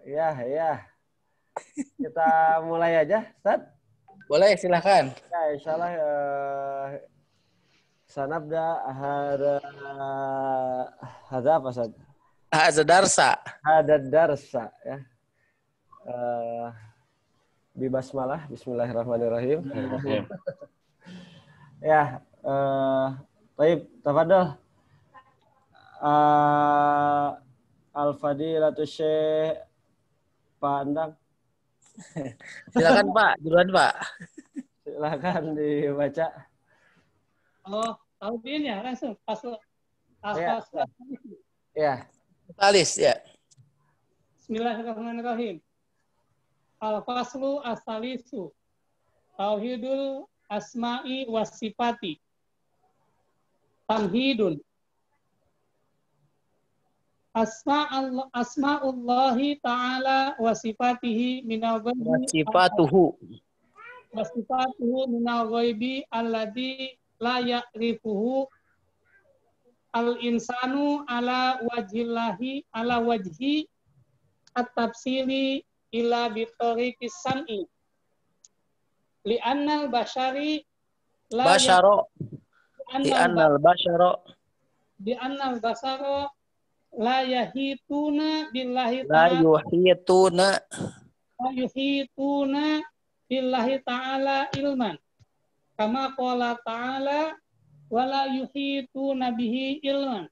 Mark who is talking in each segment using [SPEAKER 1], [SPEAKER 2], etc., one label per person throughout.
[SPEAKER 1] Ya. Kita mulai aja, Ustaz.
[SPEAKER 2] Boleh, silakan.
[SPEAKER 1] Ya, insyaallah sanabda hada apa, Ustaz?
[SPEAKER 2] Hadza darsa.
[SPEAKER 1] Hada darsa ya. Bibasmalah, bismillahirrahmanirrahim. Ya, baik, tafadhol. Al-Fadilatu Syekh Pak Andang.
[SPEAKER 2] Silakan Pak, duluan Pak.
[SPEAKER 1] Silakan dibaca.
[SPEAKER 3] Oh, taubin ya langsung pasal
[SPEAKER 1] Ya.
[SPEAKER 3] al-fasl.
[SPEAKER 1] Ya.
[SPEAKER 2] Talis ya.
[SPEAKER 3] Bismillahirrahmanirrahim. Al-faslu as-salisu. Tauhidul asma'i was sifati. Tamhidun. Asma'ullahi ta'ala wa sifatihi minal ghaibi
[SPEAKER 2] Sifatuhu.
[SPEAKER 3] wa sifatuhu minal ghaibi alladhi la ya'rifuhu al-insanu ala wajhi at-tafsili ila bitariqis sam'i li'annal bashari la
[SPEAKER 2] Basyaro. Li'annal basyaro.
[SPEAKER 3] li'annal basara la yahituna billahi
[SPEAKER 2] La
[SPEAKER 3] ta'ala
[SPEAKER 2] yuhituna.
[SPEAKER 3] billahi ta'ala ilman kama qala ta'ala wala yuhituna bihi ilman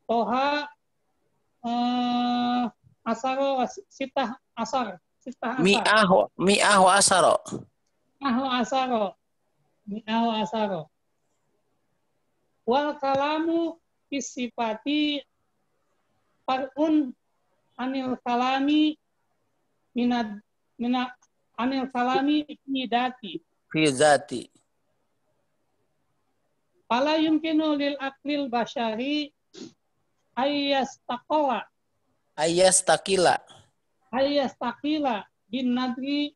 [SPEAKER 3] Toha asaro sitah asar
[SPEAKER 2] Mi'ah wa asaro.
[SPEAKER 3] mi'ahu asaro wal kalamu fisifati far'un anil kalami anil kalami midati
[SPEAKER 2] Fi zati.
[SPEAKER 3] fala yumkinu lil aqlil bashari ayyastaqila bin nadri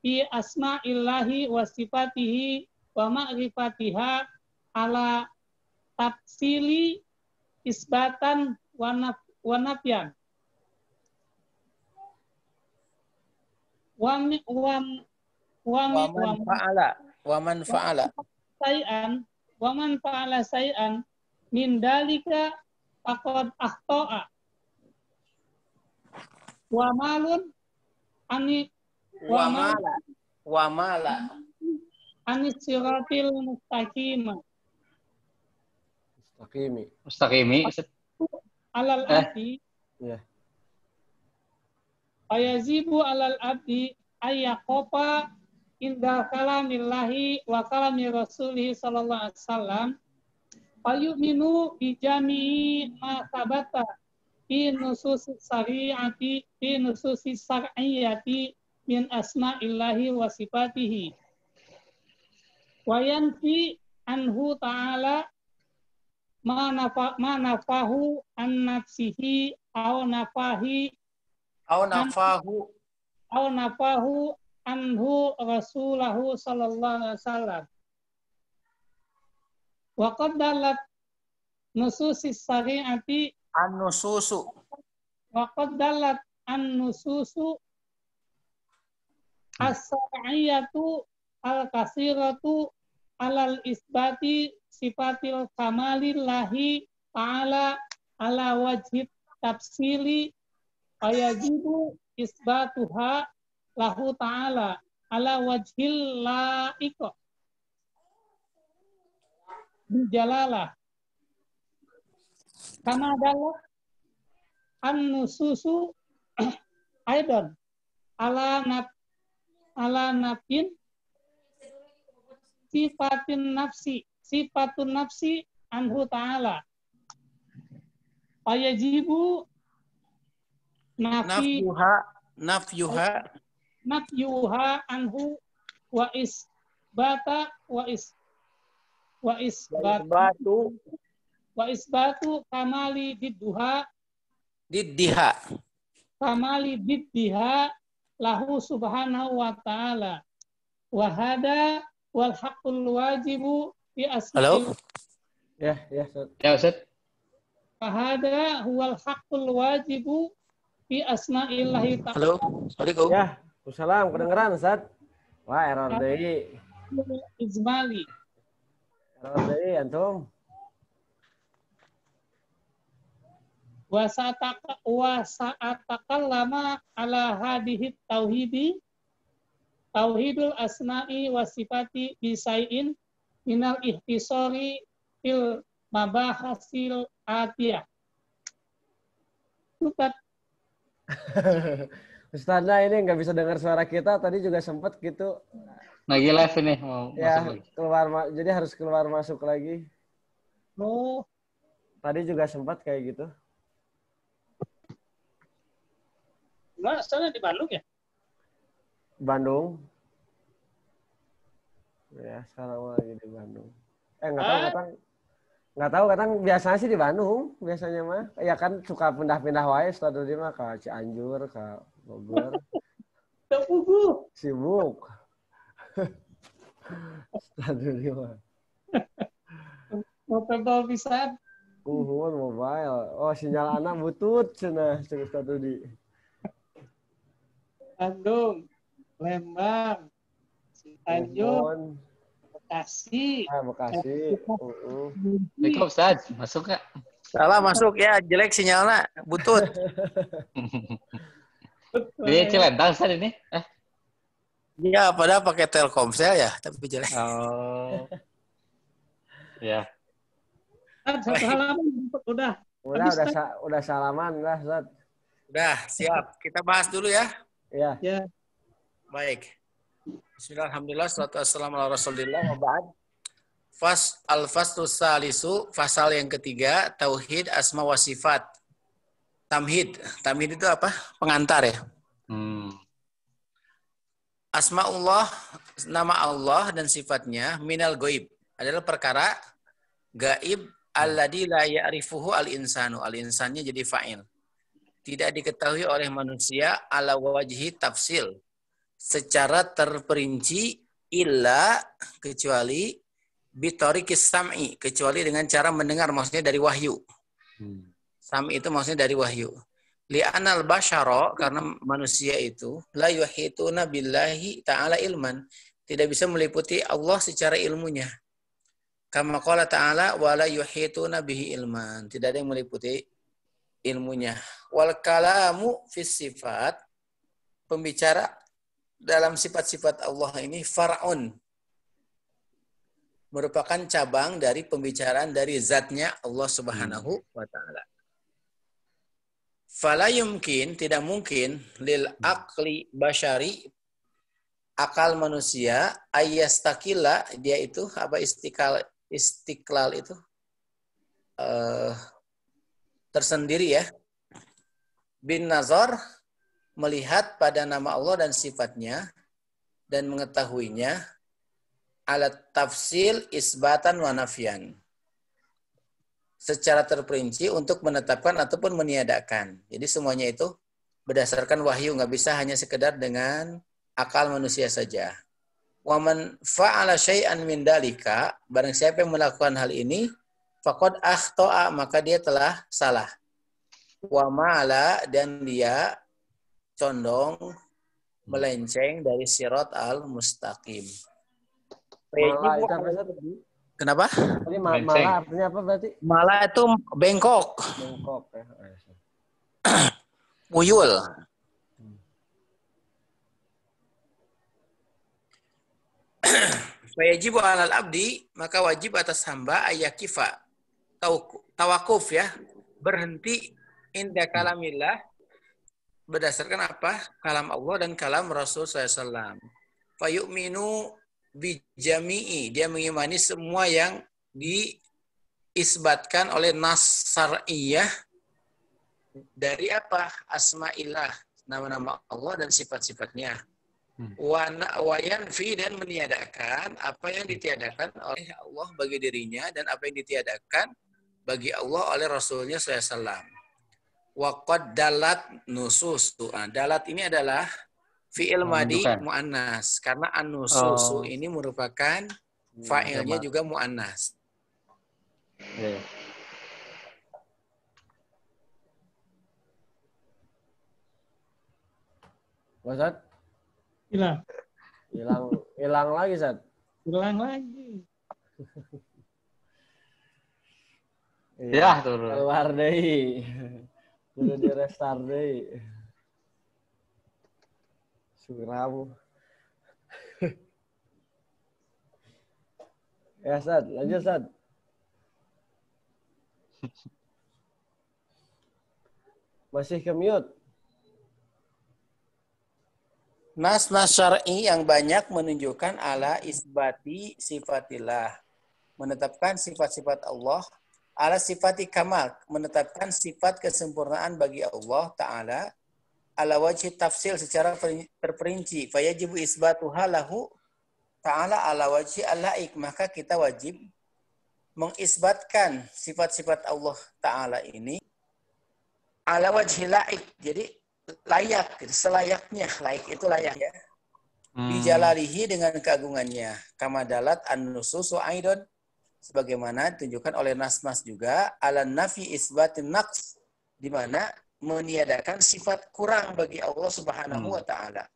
[SPEAKER 3] fi asma'illahi wa sifatihi wa ma'rifatiha ala tafsili isbatan wa nafyan wa
[SPEAKER 2] man fa'ala
[SPEAKER 3] say'an min dalika faqad akhta'a wa malun ani
[SPEAKER 2] wa mala
[SPEAKER 3] anis siratil
[SPEAKER 1] Mustaqimi.
[SPEAKER 3] alal abdi
[SPEAKER 1] Ya.
[SPEAKER 3] ayazibu alal abdi ayyaqofa inda kalamillahi wa kalami rasulihi sallallahu alaihi wasallam fayu'minu bi jami'i ma sabata fi nususis syar'iyyati min asma'illahi wa sifatihi wa yanfi anhu ta'ala ma nafahu an nafsihi aw nafahu anhu rasulahu sallallahu alaihi wasallam wa qad dalat nususis syari'ati
[SPEAKER 2] an-nususu
[SPEAKER 3] wa qad dalat an-nususu as-syar'iyyatu al-kasiratu alal isbati sifatil kamalillahi ta'ala ala wajhid tafsili ayajibu isbatuha lahu ta'ala ala wajhil la'iqa bijalalah kama dalat an-nususu aidan ala nafin sifatun nafsi anhu ta'ala ayajibu nafyuha anhu wa isbatu kamali diddiha lahu subhanahu wa ta'ala wa hada wal haqqul wajibu fi asma'il.
[SPEAKER 1] Ya, Ustaz.
[SPEAKER 3] Wa hada huwal haqqul wajibu fi asma'illahi
[SPEAKER 2] Halo, Assalamualaikum.
[SPEAKER 1] Ya, Waalaikumsalam. Kedengeran, Ustaz? Wah, error
[SPEAKER 3] ta'ala
[SPEAKER 1] deui.
[SPEAKER 3] ijmali
[SPEAKER 1] Error deui antum.
[SPEAKER 3] wa sa'atakallama ala hadhihi tauhidul asma'i wa sifati bisai'in minal ihtisari fil mabahasil atiyah. Ustaz,
[SPEAKER 1] Ustaznya ini nggak bisa dengar suara kita. Tadi juga sempat gitu.
[SPEAKER 4] Lagi live ini mau masuk
[SPEAKER 1] Ya,
[SPEAKER 4] lagi.
[SPEAKER 1] jadi harus keluar masuk lagi.
[SPEAKER 3] oh,
[SPEAKER 1] Tadi juga sempat kayak gitu.
[SPEAKER 3] gimana sana di Bandung ya?
[SPEAKER 1] Bandung. Ya, sekarang lagi di Bandung. Nggak tahu kadang biasanya sih di Bandung biasanya mah. Ya kan suka pindah-pindah wae setelah di mah ke Cianjur, ke Bogor.
[SPEAKER 3] Tepugu.
[SPEAKER 1] Sibuk. Setelah di mah.
[SPEAKER 3] Notable pisan.
[SPEAKER 1] Mobile. Oh, sinyal anak butut cenah jeung Ustaz di.
[SPEAKER 3] Bandung, Lembang, Cianjur,
[SPEAKER 1] Cirebon.
[SPEAKER 3] Bekasi.
[SPEAKER 1] Bekasi.
[SPEAKER 4] Assalamualaikum Ustaz, masuk nggak?
[SPEAKER 2] Salah masuk ya, jelek sinyalnya, butut.
[SPEAKER 4] Ini Cilentang Ustaz ini?
[SPEAKER 2] Ya, padahal pakai Telkomsel ya, tapi jelek.
[SPEAKER 4] Oh. Ya.
[SPEAKER 3] Satu halaman udah.
[SPEAKER 1] Udah salaman lah, Ustaz.
[SPEAKER 2] Udah, siap. Kita bahas dulu ya.
[SPEAKER 1] Iya.
[SPEAKER 3] Ya.
[SPEAKER 2] Baik. Bismillah, alhamdulillah, salatu wassalamu ala rasulillah, wa ba'd. Al-faslu salisu, pasal yang ketiga, tauhid asma wa sifat. Tamhid. Tamhid itu apa? Pengantar ya. Asma'ullah, nama Allah dan sifatnya, minal goib. Adalah perkara gaib, alladhi la ya'rifuhu al-insanu. Al-insannya jadi fa'il. Tidak diketahui oleh manusia ala wajhi tafsil. Secara terperinci illa kecuali bitorikis sam'i, kecuali dengan cara mendengar, maksudnya dari wahyu. Sam'i itu maksudnya dari wahyu. Li'anal basyara, karena manusia itu la yuhituna billahi ta'ala ilman, tidak bisa meliputi Allah secara ilmunya. Kama qala ta'ala wa la yuhituna bihi ilman, tidak ada yang meliputi ilmunya. Wal kalamu fis sifat, pembicara dalam sifat-sifat Allah ini far'un, merupakan cabang dari pembicaraan dari zatnya Allah Subhanahu wa taala. Fala yumkin, tidak mungkin lil aqli basyari, akal manusia, ayyastakila, dia itu apa, istiqlal itu tersendiri ya, bin nazar, melihat pada nama Allah dan sifatnya dan mengetahuinya, alat tafsil isbatan wa nafyan, secara terperinci untuk menetapkan ataupun meniadakan. Jadi semuanya itu berdasarkan wahyu, nggak bisa hanya sekedar dengan akal manusia saja. Wa man fa'ala syai'an min dalika, barang siapa yang melakukan hal ini, faqad akhta'a, maka dia telah salah. Wa ma'ala, dan dia condong melenceng dari sirat al-mustaqim.
[SPEAKER 1] Malah itu apa, Ustaz?
[SPEAKER 2] Kenapa?
[SPEAKER 1] Tadi malah artinya apa berarti?
[SPEAKER 2] Malah itu bengkok.
[SPEAKER 1] Bengkok ya.
[SPEAKER 2] Muyul. Wajibu alal abdi, maka wajib atas hamba ayakifa, tawakuf ya, berhenti inda kalamillah, berdasarkan apa? Kalam Allah dan kalam Rasul SAW. Fayu'minu bijami'i, dia mengimani semua yang diisbatkan oleh nas syar'iyyah dari apa? Asma'illah, nama-nama Allah dan sifat-sifatnya. Wa yanfi, dan meniadakan apa yang ditiadakan oleh Allah bagi dirinya dan apa yang ditiadakan bagi Allah oleh Rasulnya SAW. Wa qad dalat nususu. Dalat ini adalah fi'il madi mu'annas, karena an-nususu ini merupakan fa'ilnya juga mu'annas.
[SPEAKER 1] Ustaz?
[SPEAKER 3] Hilang.
[SPEAKER 1] Hilang lagi, Ustaz.
[SPEAKER 3] Hilang lagi.
[SPEAKER 4] Ya, turun.
[SPEAKER 1] Keluar deui. Kudu di restart deui. Suram. Ya, Ustaz, lanjut, Ustaz. Masih ke mute.
[SPEAKER 2] Nas-nas syar'i yang banyak menunjukkan ala isbati sifatillah. Menetapkan sifat-sifat Allah. Ala sifati kamal. Menetapkan sifat kesempurnaan bagi Allah Ta'ala. Ala wajhi tafsil secara terperinci. Fayajibu isbatuha lahu Ta'ala ala wajhi al-laik. Maka kita wajib mengisbatkan sifat-sifat Allah Ta'ala ini ala wajhi laik. Jadi layak, selayaknya. Laik itu layak ya. Bijalalihi dengan keagungannya. Kamadalat an-nususu aidon. Sebagaimana ditunjukkan oleh nas-nas juga. Ala nafi isbatin naqs. Di mana meniadakan sifat kurang bagi Allah Subhanahu wa Ta'ala.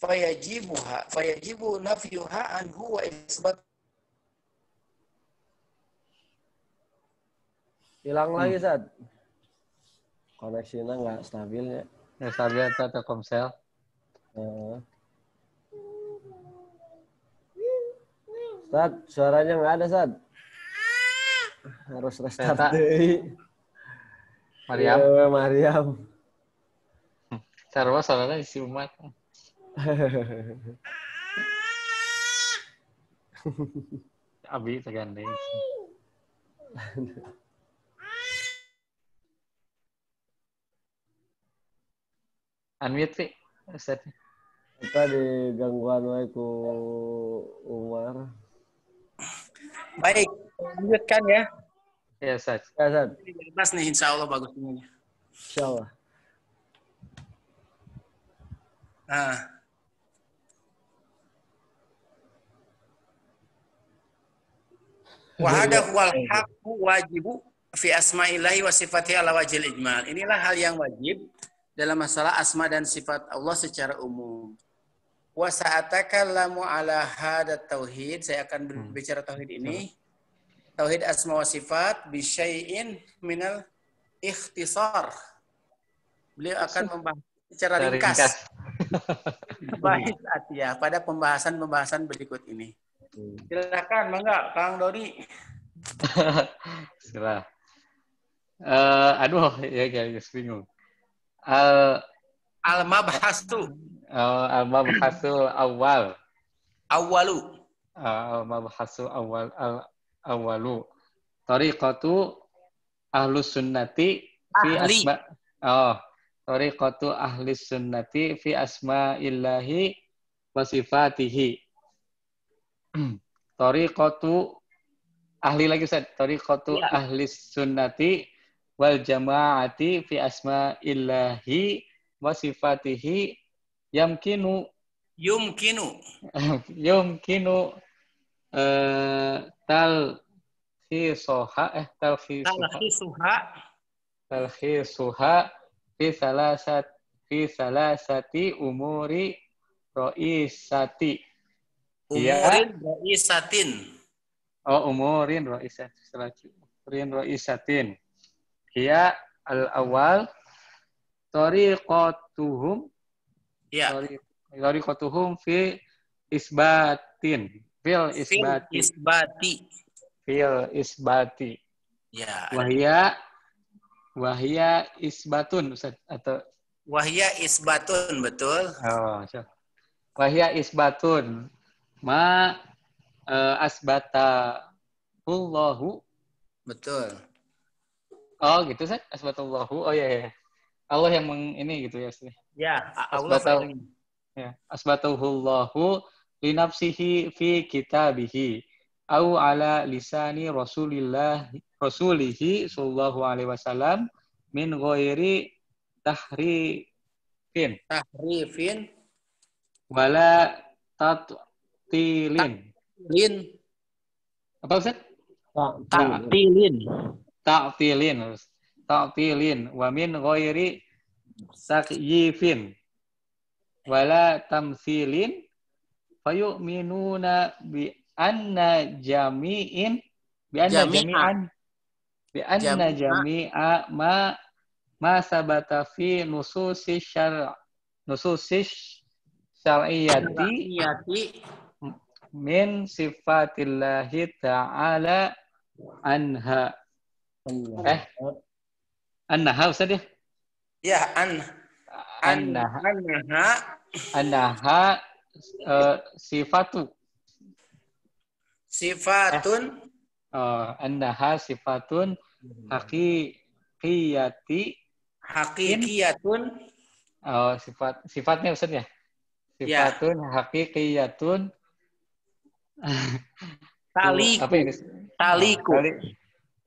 [SPEAKER 2] Fayajibu nafyuha anhu wa isbat.
[SPEAKER 1] Hilang lagi, Ustaz. Koneksinya nggak stabil ya.
[SPEAKER 4] Nggak stabil atau Telkomsel.
[SPEAKER 1] Ustaz, suaranya nggak ada, Ustaz. Harus restart deui.
[SPEAKER 4] Mariam.
[SPEAKER 1] Ya, Mariam.
[SPEAKER 4] Sarwa soalnya isi umat. Abi tergandeng. Unmute sih, Ustaz.
[SPEAKER 1] Kita di gangguan wae ku Umar.
[SPEAKER 2] Baik, lanjutkan ya.
[SPEAKER 4] Ya, Ustaz.
[SPEAKER 1] Ya, Ustaz.
[SPEAKER 2] Bebas nih, insya Allah bagus ini.
[SPEAKER 1] Insyaallah.
[SPEAKER 2] Nah. Wahada huwal haqqu wajibu fi asma'illahi wa sifatihi ala wajhil ijmal. Inilah hal yang wajib dalam masalah asma dan sifat Allah secara umum. Wa sa'atakallamu ala hadat tauhid. Saya akan berbicara tauhid ini. Tauhid asma wa sifat bi syai'in minal ikhtisar. Beliau akan membahas secara ringkas. Baik, ya, pada pembahasan berikut ini. Silakan, mangga, Kang Doni.
[SPEAKER 4] Silah. Aduh, ya guys, bingung.
[SPEAKER 2] Al-mabhasu.
[SPEAKER 4] Al-mabhasul awal.
[SPEAKER 2] Awalu.
[SPEAKER 4] Al-mabhasul awalu. Tariqatu ahlus sunnati fi asma. Tariqatu ahlus sunnati fi asma'illahi wa sifatihi. Tariqatu ahli lagi Ustaz. Tariqatu ahlis sunnati wal jamaati fi asma'illahi wa sifatihi yumkinu talkhisuha fi salasati umuri raisati. Umurin ra'isatin. Hiya al-awwal tariqatuhum fi isbatin. Fil isbati.
[SPEAKER 2] Ya.
[SPEAKER 4] Wahia isbatun Ustaz atau
[SPEAKER 2] wahia isbatun, betul.
[SPEAKER 4] Oh, wahia isbatun ma asbatahullahu. Betul. Oh, gitu Ustaz. Asbatullahu. Oh iya. Allah yang ini gitu ya.
[SPEAKER 2] Ya, Allah.
[SPEAKER 4] Asbatahullahu li nafsihi fi kitabihi au ala lisani rasulihi sallallahu alaihi wasallam min ghairi tahrifin wala ta'tilin. Apa Ustaz? Ta'tilin wa min ghairi sakyifin. wala tamsilin fayu'minuna bi anna jami'in bi anna
[SPEAKER 2] Jami'a.
[SPEAKER 4] jami'an bi anna jami'a ma sabata fi nususis syar'iyyati
[SPEAKER 2] Syar'iyyati.
[SPEAKER 4] min sifatillahi ta'ala anha annaha Ustaz ya?
[SPEAKER 2] Ya,
[SPEAKER 4] Annaha
[SPEAKER 2] annaha
[SPEAKER 4] sifatu
[SPEAKER 2] sifatun
[SPEAKER 4] annaha sifatun haqiqiyati
[SPEAKER 2] haqiqiyatun.
[SPEAKER 4] Sifatnya Ustaz ya?
[SPEAKER 2] Ya.
[SPEAKER 4] Sifatun haqiqiyatun apa ini?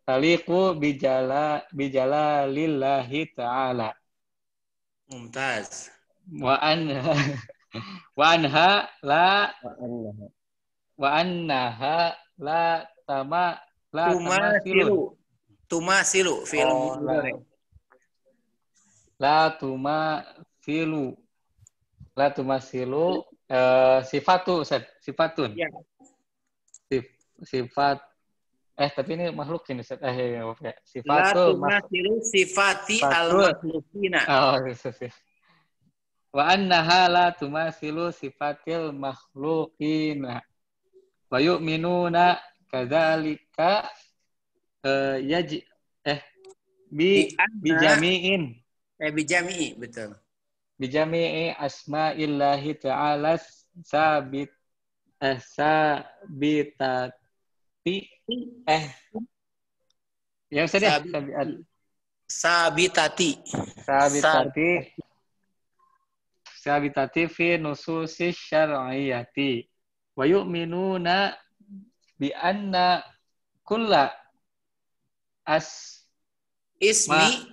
[SPEAKER 4] Taliku bijalalillahi ta'ala.
[SPEAKER 2] Mumtaz.
[SPEAKER 4] Wa annaha la tamasilu.
[SPEAKER 2] Tumasilu fi'il mudhari'.
[SPEAKER 4] La tumasilu sifatun.
[SPEAKER 2] Ya.
[SPEAKER 4] Sifat tapi ini makhlukin Ustaz.
[SPEAKER 2] Sifatul tumasilu sifati al-makhlukina.
[SPEAKER 4] Wa annaha la tumasilu sifatil makhlukina. Wa yu'minuna kadzalika bijami'in.
[SPEAKER 2] Bijami'i, betul.
[SPEAKER 4] Bijami'i asma'illahi ta'ala sabitati ya Ustaz ya? Sabitati fi nususis syar'iyyati wa yu'minuna bi anna kulla
[SPEAKER 2] ismi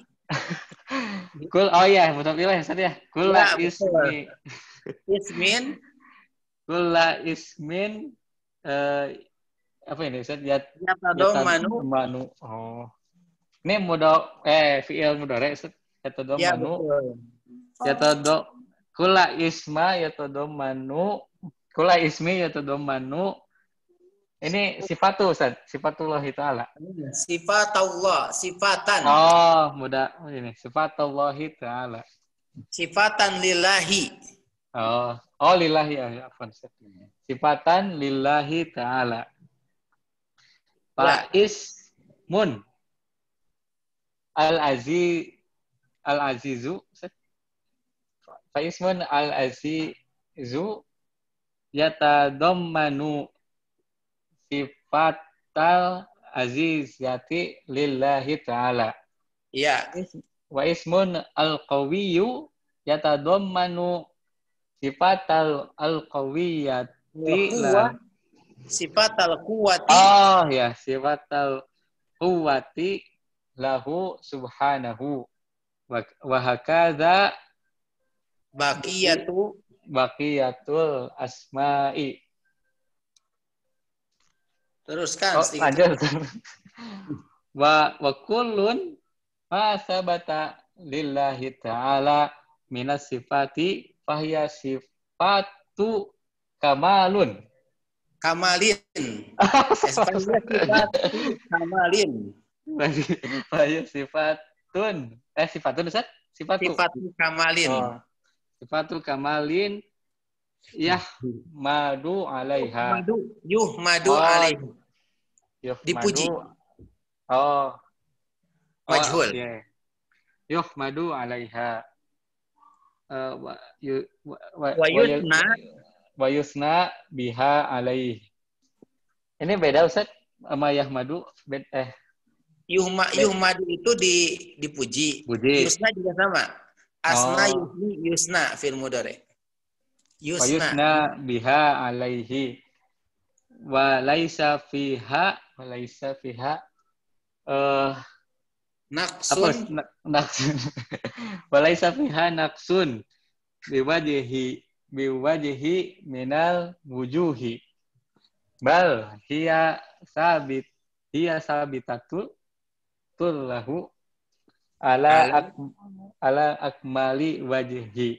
[SPEAKER 4] mutafilah ya Ustaz ya. Kulla ismin apa ini Ustaz? Yatadammanu. Ini fi'il mudhari' Ustaz. Yatadammanu. Kulla ismi yatadammanu. Ini sifatu Ustaz, sifatullah ta'ala.
[SPEAKER 2] Sifatullah, sifatan.
[SPEAKER 4] Ini sifatullah ta'ala.
[SPEAKER 2] Sifatan lillahi.
[SPEAKER 4] Lillahi ya, afwan. Sifatan lillahi ta'ala. Ismun al-azizu. Ismun al-azizu yatadammanu sifatal azizati lillahi ta'ala.
[SPEAKER 2] Ya.
[SPEAKER 4] Wa ismun al-qawiyyu yatadammanu sifatal al-qawiyyati
[SPEAKER 2] sifatal quwwati.
[SPEAKER 4] Sifatal quwwati lahu subhanahu wa hakadha baqiyatul asma'i.
[SPEAKER 2] Teruskan
[SPEAKER 4] sedikit. Wa kullun ma sabata lillahi ta'ala minas sifati fahiya sifatu kamalin. Fahiya sifatun Ustaz? Sifatu
[SPEAKER 2] kamalin.
[SPEAKER 4] Sifatu kamalin yahmadu alaiha.
[SPEAKER 2] Yuhmadu alaiha. Dipuji. Majhul.
[SPEAKER 4] Yuhmadu alaiha. Wa yusna biha alaihi. Ini beda Ustaz sama yahmadu.
[SPEAKER 2] Yuhmadu itu dipuji. Yusna juga sama. Asna yusna fil mudhari'.
[SPEAKER 4] Wa yusna biha alaihi. Wa laisa fiha
[SPEAKER 2] naqsun.
[SPEAKER 4] Wa laisa fiha naqsun biwajhi minal wujuhi. Bal hiya sabitatul lahu ala akmali wajhi.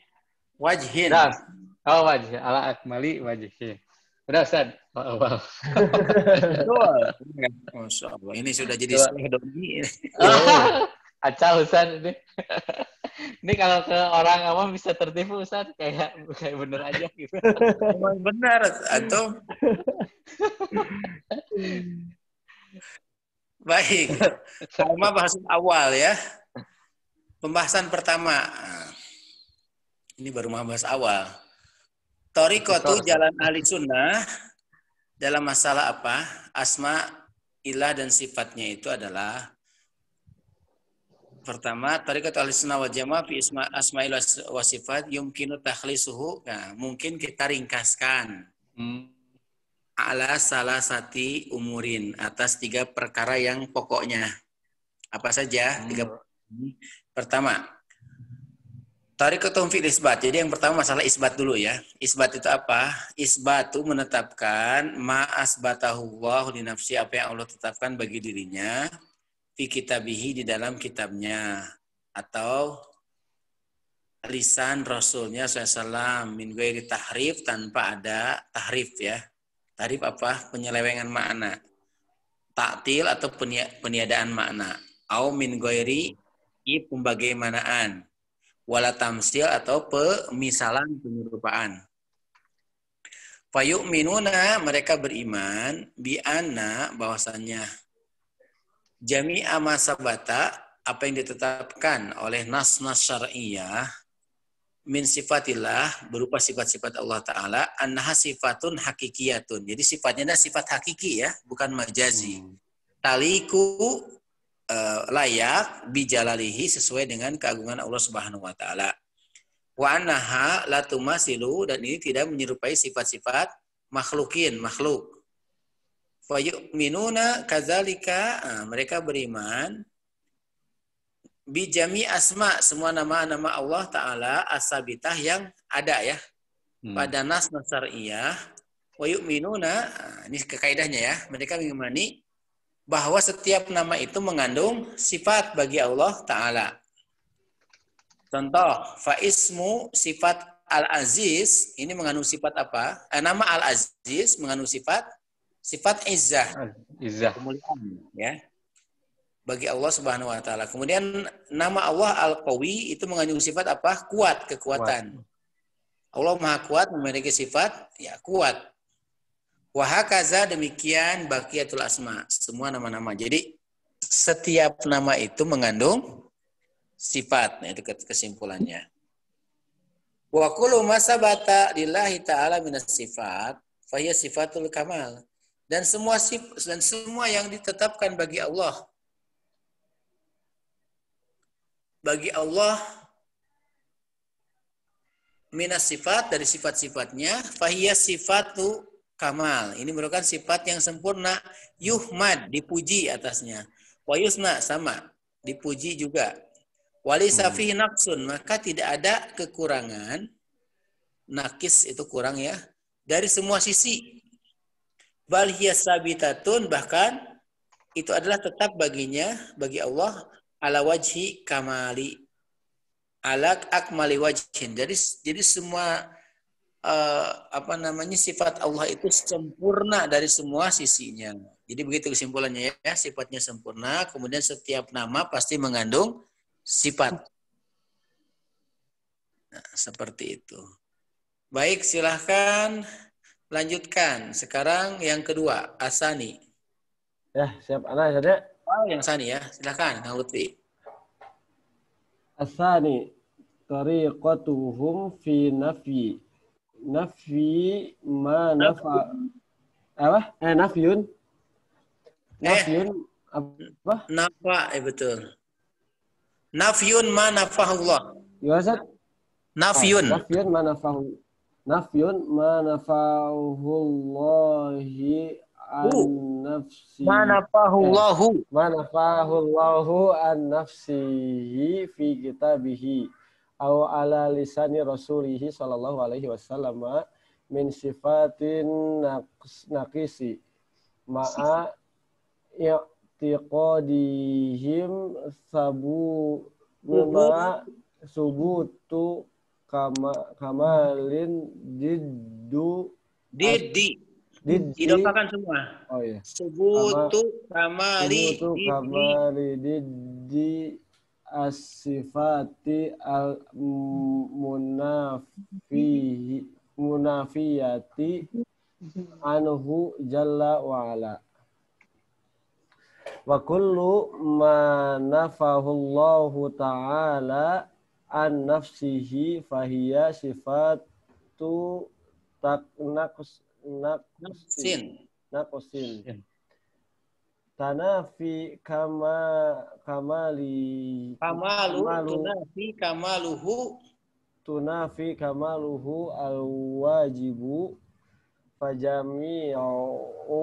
[SPEAKER 2] Wajhin.
[SPEAKER 4] Udah. Oh, wajh. Ala akmali wajhi. Udah, Ustaz. Wow.
[SPEAKER 2] Betul. Masya Allah. Ini sudah jadi Syekh Doni.
[SPEAKER 4] Acau, Ustaz. Ini kalau ke orang awam bisa tertipu, Ustaz. Kayak bener aja gitu.
[SPEAKER 2] Memang benar. Atau baik. Sama bahasan awal ya. Pembahasan pertama. Ini baru bahas awal. Thariqatu jalan ahli sunnah dalam masalah apa? Asma, ilah dan sifatnya itu adalah pertama, thariqatu ahli sunnah wal jamaah fi asma'il wa sifat yumkinu takhlisuhu. Nah, mungkin kita ringkaskan. Ala salasati umurin, atas 3 perkara yang pokoknya. Apa saja? 3 pertama, thariqatuhum fil isbat. Jadi yang pertama masalah isbat dulu ya. Isbat itu apa? Isbat itu menetapkan ma asbatahu Allah li nafsi, apa yang Allah tetapkan bagi dirinya fi kitabihi, di dalam kitabnya, atau lisan Rasulnya SAW min ghairi tahrif, tanpa ada tahrif ya. Tahrif apa? Penyelewengan makna. Ta'til atau peniadaan makna. Au min ghairi pembagaimanaan. Wala tamsil atau pemisalan, penyerupaan. Fayu'minuna, mereka beriman, bi'anna, bahwasannya jami'a ma sabata, apa yang ditetapkan oleh nas-nas syar'iyah, min sifatillah, berupa sifat-sifat Allah Ta'ala, annaha sifatun hakikiyatun. Jadi sifatnya adalah sifat hakiki ya, bukan majazi. Taliku, layak, bijalalihi, sesuai dengan keagungan Allah Subhanahu wa Ta'ala. Wa annaha la tumasilu, dan ini tidak menyerupai sifat-sifat makhluk. Fa yu'minuna kadzalika, mereka beriman bijami asma, semua nama-nama Allah Ta'ala as-sabitah yang ada ya pada nas syar'iyah. Wa yu'minuna, ini kaidahnya ya, mereka mengimani bahwa setiap nama itu mengandung sifat bagi Allah Ta'ala. Contoh, faismu sifat Al-Aziz, ini mengandung sifat apa? Nama Al-Aziz mengandung sifat izzah. Kemuliaan ya. Bagi Allah Subhanahu wa Ta'ala. Kemudian nama Allah Al-Qawi itu mengandung sifat apa? Kuat, kekuatan. Allah Maha Kuat, memiliki sifat ya kuat. Wahakaza, demikian baqiyatul asma, semua nama-nama. Jadi setiap nama itu mengandung sifat. Nah, itu kesimpulannya. Wa kullu ma sabata lillahi ta'ala minas sifat fa hiya sifatul kamal. Dan semua yang ditetapkan bagi Allah minas sifat, dari sifat-sifatnya, fa hiya sifatu kamal. Ini merupakan sifat yang sempurna. Yuhmad, dipuji atasnya. Wa yusna, sama, dipuji juga. Walisa fihi naqsun, maka tidak ada kekurangan. Nakis itu kurang ya. Dari semua sisi. Bal hiya sabitatun, bahkan itu adalah tetap baginya, bagi Allah, ala wajhi kamali. Ala akmali wajhin. Jadi semua sifat Allah itu sempurna dari semua sisinya. Jadi begitu kesimpulannya ya, sifatnya sempurna, kemudian setiap nama pasti mengandung sifat. Nah, seperti itu. Baik, silahkan lanjutkan. Sekarang yang kedua, asani.
[SPEAKER 1] Ya, siap anak saja.
[SPEAKER 2] Oh, yang sani ya. Silahkan, Kang Lutfi.
[SPEAKER 1] Asani, tariqatuhum fi nafi ma nafa apa? Nafyun apa?
[SPEAKER 2] Nafa, betul. Nafyun ma nafahullah.
[SPEAKER 1] Gimana?
[SPEAKER 2] Nafyun
[SPEAKER 1] Ma nafahullahi an nafsi.
[SPEAKER 2] Ma nafahullahu.
[SPEAKER 1] Ma nafahullahu an nafsihi fi kitabihi. Au ala lisani rasulihi sallallahu alaihi wasallam min sifatin naqisi ma'a i'tiqadihim subutu kamalin
[SPEAKER 2] Diddi. Idofakan semua.
[SPEAKER 1] Oh iya.
[SPEAKER 2] Subutu kamali
[SPEAKER 1] diddi as-sifati munafiyati anhu jalla wa ala. Wa kullu ma nafahu Allah ta'ala an nafsihi fahiya sifatu naqsin tanafi tunafi kamaluhu al-wajibu fajami'u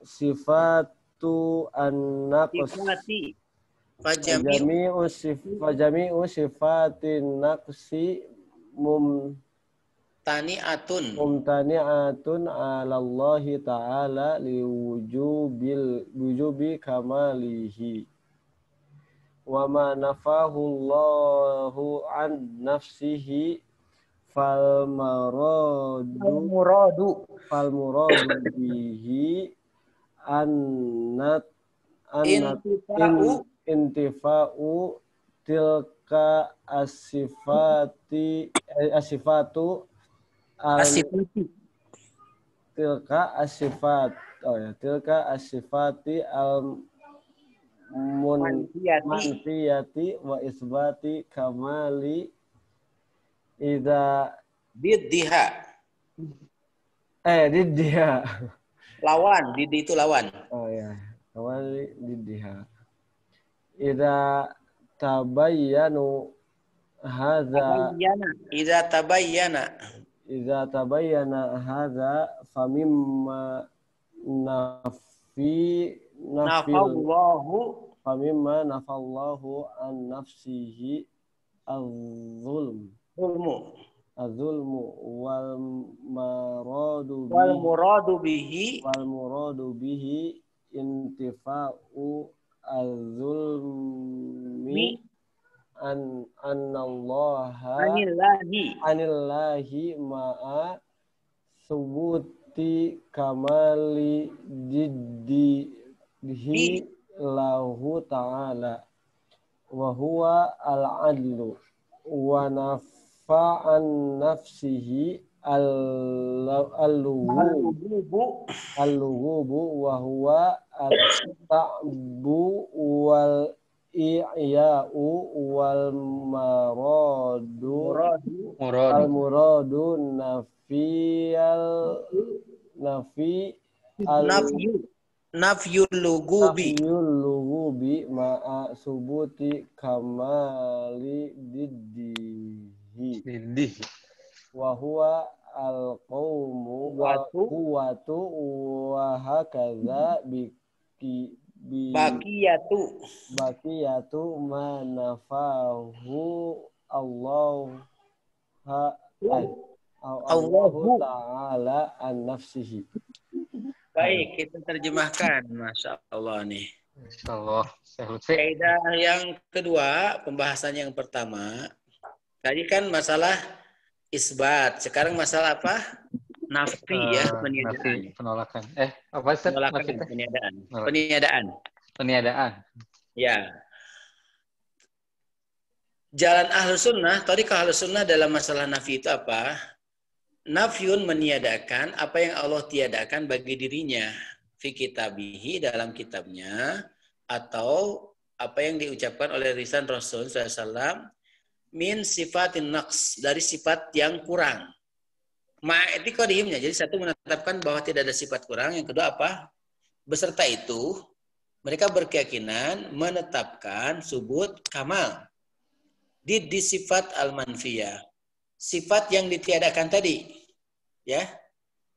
[SPEAKER 1] sifatu an-naqsi fajami'u sifatin naqsi mumtani'atun 'ala Allah ta'ala liwujubi kamalihi wa ma nafahu Allahu an nafsihi fal muradu bihi intifa'u tilka asifatu tilka asifati al manfiyati wa isbati kamali idza
[SPEAKER 2] diddiha. Lawan, diddi itu lawan.
[SPEAKER 1] Oh ya, kamali diddiha. Idza tabayyanu Idza tabayyana hadza famimma nafallahu an nafsihi az-zulmu wal muradu bihi intifa'u az-zulmi anillahi ma'a subuti kamali diddihi lahu ta'ala wa huwa al-adlu wa nafa'an nafsihi al-lughubu wa huwa at-ta'bu wal i'ya'u wal muradu nafyul lugubi ma'a subuti kamali diddihi wa huwa al-qawmu wa quwwatu wa hakadha bakiyatu ma nafahu Allahu ta'ala an nafsihi.
[SPEAKER 2] Baik, kita terjemahkan. Masya Allah nih.
[SPEAKER 4] Masya Allah.
[SPEAKER 2] Kaidah yang kedua, pembahasan yang pertama. Tadi kan masalah isbat. Sekarang masalah apa? Nafi ya, peniadaan.
[SPEAKER 4] Penolakan. Apa sih?
[SPEAKER 2] Penolakan, peniadaan. Ya. Jalan Ahlus Sunnah, tariqah Ahlus Sunnah dalam masalah nafi itu apa? Nafyun meniadakan apa yang Allah tiadakan bagi dirinya fi kitabihi dalam kitabnya, atau apa yang diucapkan oleh lisan Rasul SAW min sifatin naqs, dari sifat yang kurang. Ma'etiqadihimnya, jadi satu menetapkan bahwa tidak ada sifat kurang, yang kedua apa? Beserta itu mereka berkeyakinan menetapkan subut kamal di sifat al-manfiyah, sifat yang ditiadakan tadi, ya.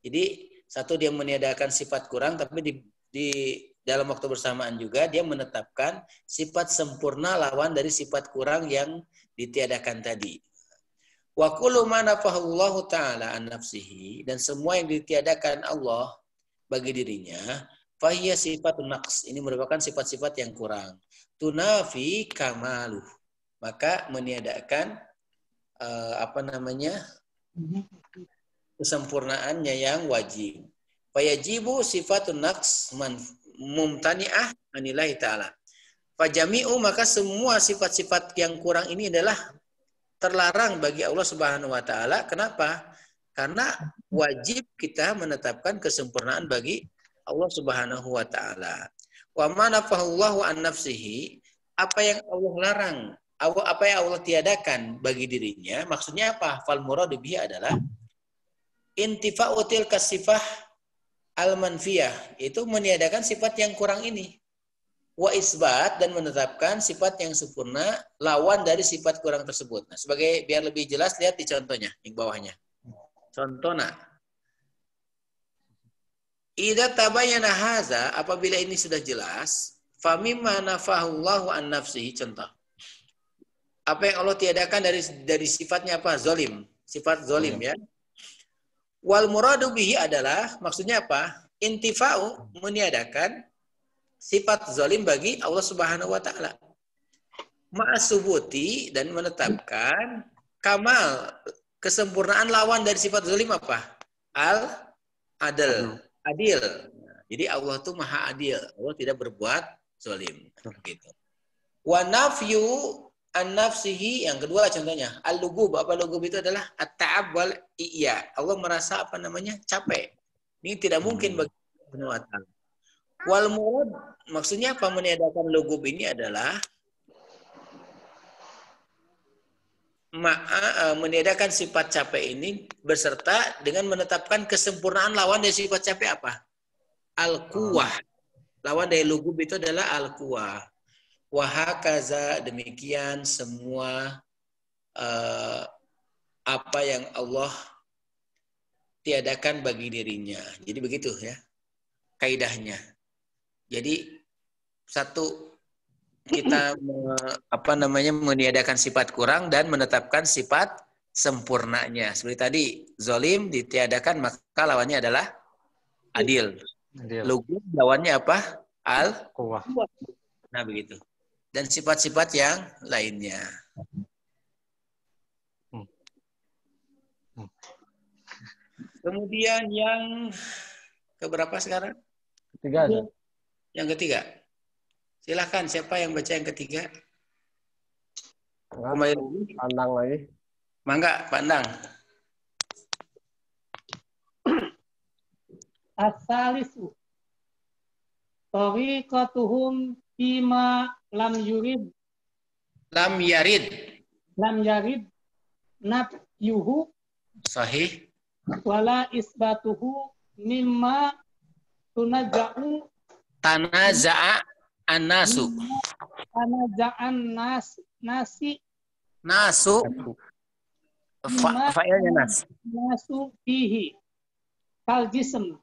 [SPEAKER 2] Jadi satu dia meniadakan sifat kurang, tapi di dalam waktu bersamaan juga dia menetapkan sifat sempurna lawan dari sifat kurang yang ditiadakan tadi. Wa kullu ma nafahullahu ta'ala an nafsihi, dan semua yang ditiadakan Allah bagi dirinya, fahiya sifatun naqs, ini merupakan sifat-sifat yang kurang. Tunafi kamaluh, maka meniadakan kesempurnaannya yang wajib. Fayajibu sifatun naqs mumtani'ah anillahi ta'ala. Fajami'u, maka semua sifat-sifat yang kurang ini adalah terlarang bagi Allah Subhanahu wa taala. Kenapa? Karena wajib kita menetapkan kesempurnaan bagi Allah Subhanahu wa taala. Wa ma nafahullahu an nafsihi, apa yang Allah larang, apa yang Allah tiadakan bagi dirinya, maksudnya apa? Fal muradu bihi adalah intifa'util kasifah al-manfiyah, itu meniadakan sifat yang kurang ini. Wa isbat, dan menetapkan sifat yang sempurna lawan dari sifat kurang tersebut. Nah, sebagai biar lebih jelas, lihat di contohnya yang bawahnya. Contohnya, idza tabayyana haza, apabila ini sudah jelas, famimma nafahullahu an nafsihi, contoh. Apa yang Allah tiadakan dari sifatnya apa? Zolim, sifat zolim ya. Wal muradu bihi adalah, maksudnya apa? Intifa'u, meniadakan sifat zalim bagi Allah Subhanahu wa taala. Ma'asubuti, dan menetapkan kamal, kesempurnaan lawan dari sifat zalim apa? Adil. Jadi Allah itu maha adil. Allah tidak berbuat zalim. Gitu. Wa nafyu an nafsihi, yang kedua contohnya, al-lugub. Apa lugub itu adalah at-ta'ab wal iya. Allah merasa capek. Ini tidak mungkin bagi Allah Subhanahu wa taala. Wal murad, maksudnya apa meniadakan lugub ini adalah meniadakan sifat capek ini beserta dengan menetapkan kesempurnaan lawan dari sifat capek apa? Al-quwah. Lawan dari lugub itu adalah al-quwah. Wahakaza, demikian semua apa yang Allah tiadakan bagi dirinya. Jadi begitu ya kaidahnya. Jadi satu, kita meniadakan sifat kurang dan menetapkan sifat sempurnanya. Seperti tadi, zolim ditiadakan, maka lawannya adalah adil. Lugub lawannya apa? Al-quwah. Nah begitu. Dan sifat-sifat yang lainnya. Kemudian yang keberapa sekarang?
[SPEAKER 1] Ketiga.
[SPEAKER 2] Yang ketiga. Silahkan, siapa yang baca yang ketiga?
[SPEAKER 1] Pandang lagi.
[SPEAKER 2] Mangga, pandang.
[SPEAKER 3] As-salisu tariqatuhum bima lam yarid nafyuhu
[SPEAKER 2] Sahih.
[SPEAKER 3] wala isbatuhu mimma
[SPEAKER 2] Tanaza'a an-nasu.
[SPEAKER 3] Tanaza'an nasi
[SPEAKER 2] Nasu. Fa'ilnya nas.
[SPEAKER 3] Nasu fihi kal jismi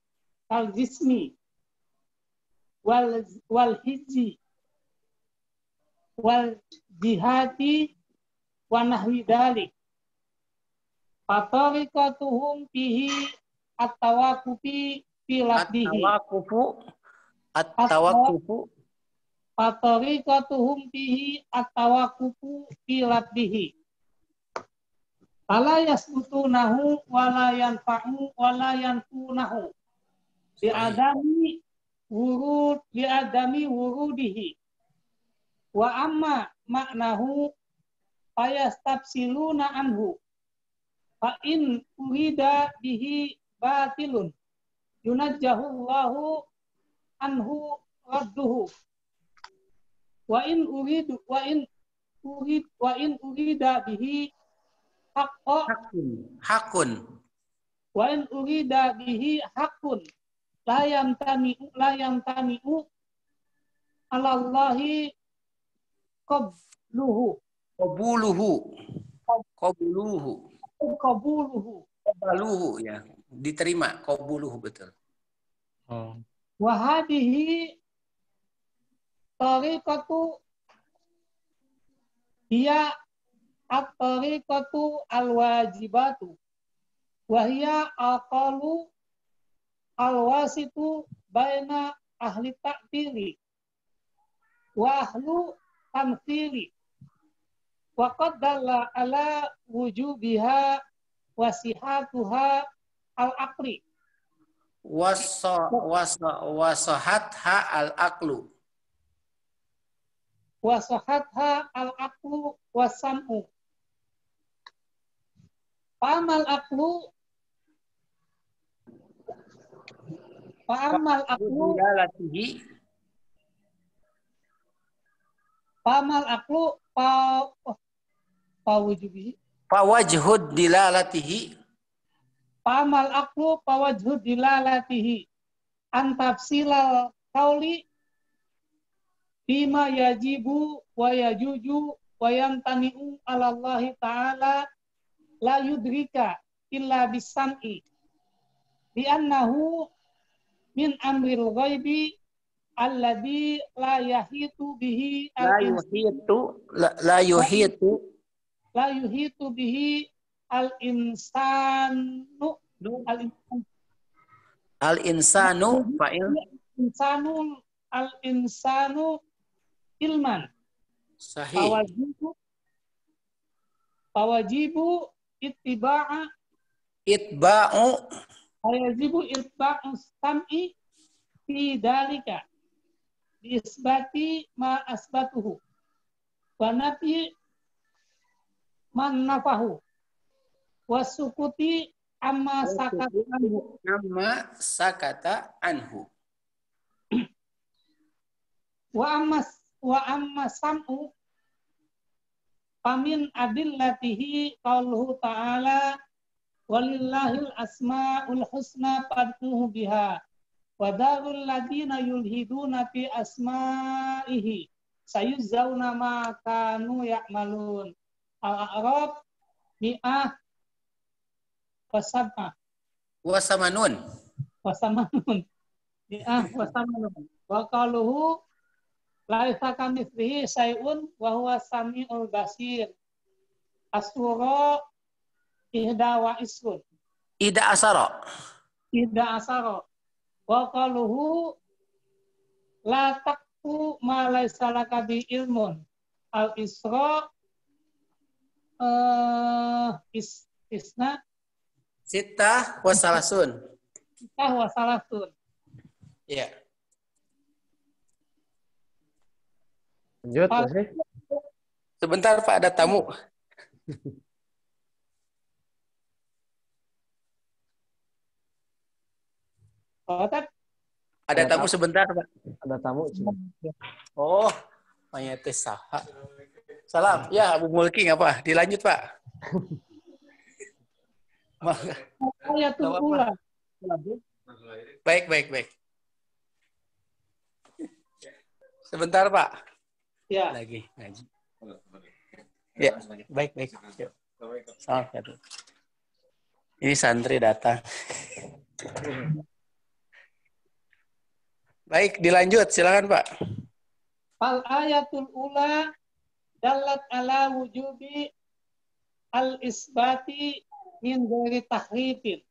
[SPEAKER 3] wal hijji wal jihati wa nahwi dalik. Fatariqatuhum fihi at-tawaqufi fi lafdihi.
[SPEAKER 2] At-tawaqufu.
[SPEAKER 3] Fatariqatuhum fihi at-tawaqufu fi lafdihi. Fala yasbutunahu wala yanfa'u wala yanfunahu. Bi'adami wurudihi. Wa amma maknahu fayastabsiluna anhu. Fa in urida bihi batilun yunajjahullahu anhu radduhu. Wa in urida bihi
[SPEAKER 2] hakun.
[SPEAKER 3] Wa in urida bihi hakun la yamtani'u alallahi qabluhu
[SPEAKER 2] ya, diterima. Qabuluhu, betul.
[SPEAKER 3] Wa hadhihi tariqatu hiya at-tariqatu al-wajibatu wa hiya aqalu al-wasitu baina ahli ta'tili wa ahlu tamthili wa qad dalla ala wujubiha wa sihatuha al-aqli.
[SPEAKER 2] Wasohatha al-aqlu.
[SPEAKER 3] Wasohatha al-aqlu wasam'u. Fa'amal aqlu Fa'amal aqlu
[SPEAKER 2] Fawajhud dilalatihi.
[SPEAKER 3] Fa'amal aqlu fawajhud dilalatihi antafsilal qauli bima yajibu wa yajuju wa yamtani'u ala Allah ta'ala la yudrika illa bisam'i li'annahu min amril ghaibi alladhi la yahitu bihi la yuhitu bihi al-insanu ilman.
[SPEAKER 2] Sahih.
[SPEAKER 3] Fawajibu itba'u sam'i fi dalika bi isbati ma asbatuhu wa nafi man nafahu wasukuti amma sakata anhu wa amma sam'u famin adillatihi qauluhu ta'ala walillahil asma'ul husna fad'uhu biha wa darul ladina yulhiduna fi asma'ihi sayuzzauna ma kanu ya'malun. Al-A'raf mi'ah wasamanun mi'ah wasamanun wa qaluhu laisa kamitslihi syai'un wa huwa samiul basir. As-Sura Ihda asara wa qaluhu la taqfu ma laysa laka bi ilmun. Al-Isra isna
[SPEAKER 2] Sitah wasalasun. Ya.
[SPEAKER 1] Lanjut, masih.
[SPEAKER 2] Sebentar Pak, ada tamu. Ada tamu sebentar Pak.
[SPEAKER 1] Ada tamu.
[SPEAKER 2] Oh, mayoritas saha. Salam. Ya, Abu Mulki apa? Dilanjut Pak. Baik. Sebentar Pak.
[SPEAKER 3] Ya.
[SPEAKER 2] Lagi ngaji. Ya, baik. Salam. Ini santri datang. Baik, dilanjut. Silakan Pak.
[SPEAKER 3] Fal ayatul ula dalat ala wujubi al-isbati min ghairi tahrifin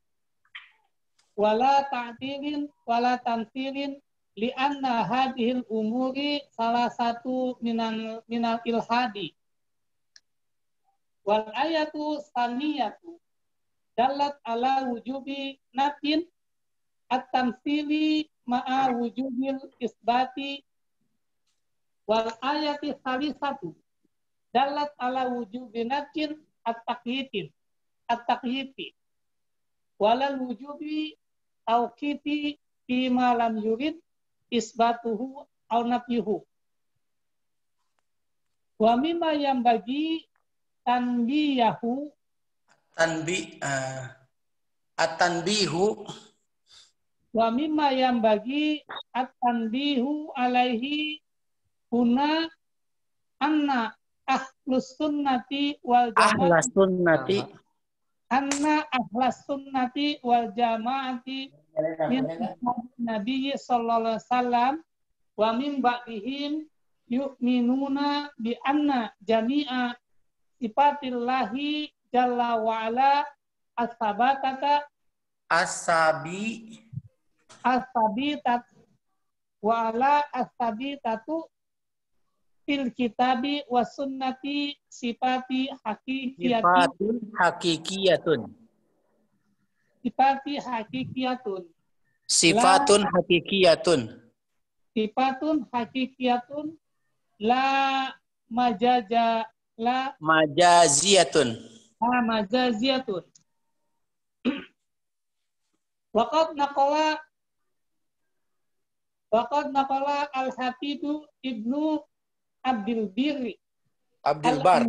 [SPEAKER 3] wala ta'dilin wala tamthilin li'anna hadhil umuri salah satu minal ilhadi. Wal ayatu saniyatu dalat ala wujubi natin at-tamthili ma'a wujubil isbati. Wal ayati salisatu dalat ala wujubi natin at-taqyiti walal wujubi tauqiti fima lam yurid isbatuhu aw nafyuhu. Wa mimma yang bagi tanbiyahu
[SPEAKER 2] at-tanbihu
[SPEAKER 3] wa mimma yang bagi at-tanbihu alaihi huna anna ahlus sunnati wal jamaah ahlas sunnati wal jamaati min Nabi sallallahu alaihi wasallam wa min ba'dihim yu'minuna bi anna jami'a sifatillahi jalla wa ala as-sabitatu wa ala as-sabitatu fil kitabi was sunnati sifati hakikiyati
[SPEAKER 2] Sifatun hakikiyatun.
[SPEAKER 3] sifati hakikiyatun
[SPEAKER 2] Sifatun hakikiyatun.
[SPEAKER 3] sifatun hakikiyatun la majaja la
[SPEAKER 2] Majaziyatun.
[SPEAKER 3] majaziyatun. Waqad naqala al-Hafidhu Ibnu Abdul Birri
[SPEAKER 2] Abdul Bar.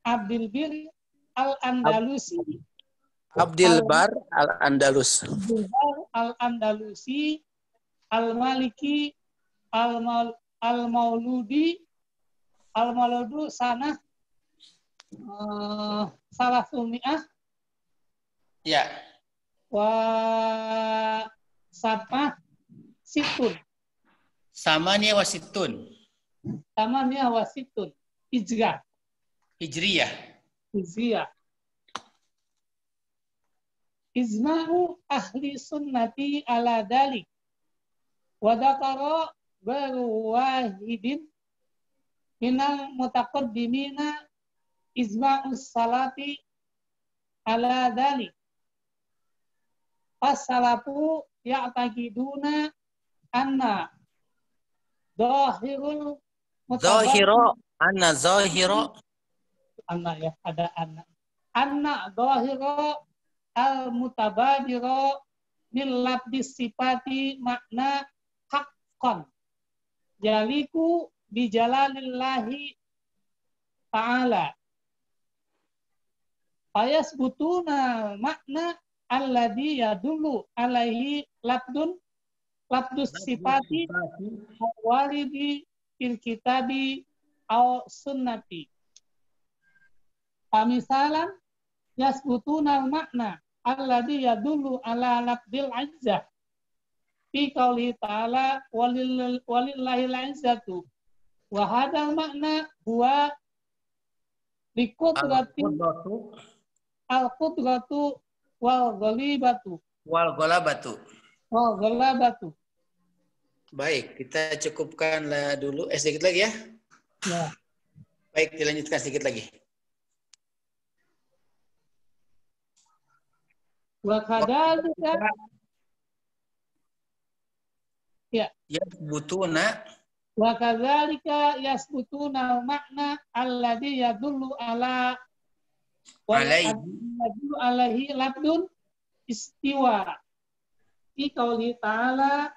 [SPEAKER 3] Abdul Birri al-Andalusi
[SPEAKER 2] Abdul Bar Al-Andalus.
[SPEAKER 3] Abdul Bar al-Andalusi al-Maliki al-Mauludu sanah salah sumi'ah
[SPEAKER 2] Ya.
[SPEAKER 3] wa sabah situn
[SPEAKER 2] Samania wasitun.
[SPEAKER 3] tamamnya wasitun hijrah
[SPEAKER 2] Hijriyah.
[SPEAKER 3] Izma'u ahli sunnati ala dalik wa dzakara baru wahidin minal mutaqaddimina izma'u salati ala dalik as-salafu ya'taqiduna anna zahirul
[SPEAKER 2] Zahira. Anna zahira.
[SPEAKER 3] anna ya ada anna zahira al-mutabadira min labdis sifati makna haqqan jaliku bijalalillahi ta'ala ayasbutuna makna alladhi yadullu alaihi labdus sifati walidi fil kitabi aw sunnati pamisalan yasbutuna makna alladhi yadullu ala labdil izzah fi qouli ta'ala walillahi al-izzatu wa hadal makna huwa liqudrati al-qudratu wal ghalibatu
[SPEAKER 2] Wal golabatu.
[SPEAKER 3] wal ghalabatu.
[SPEAKER 2] Baik, kita cukupkanlah dulu. Sedikit lagi ya.
[SPEAKER 3] Ya.
[SPEAKER 2] Baik, dilanjutkan sedikit lagi.
[SPEAKER 3] Wa kadzalika
[SPEAKER 2] Yasbutuna
[SPEAKER 3] wa kadzalika yasbutuna makna alladhi yadullu ala
[SPEAKER 2] alaihi.
[SPEAKER 3] yadullu alaihi labdun istiwa fi qouli ta'ala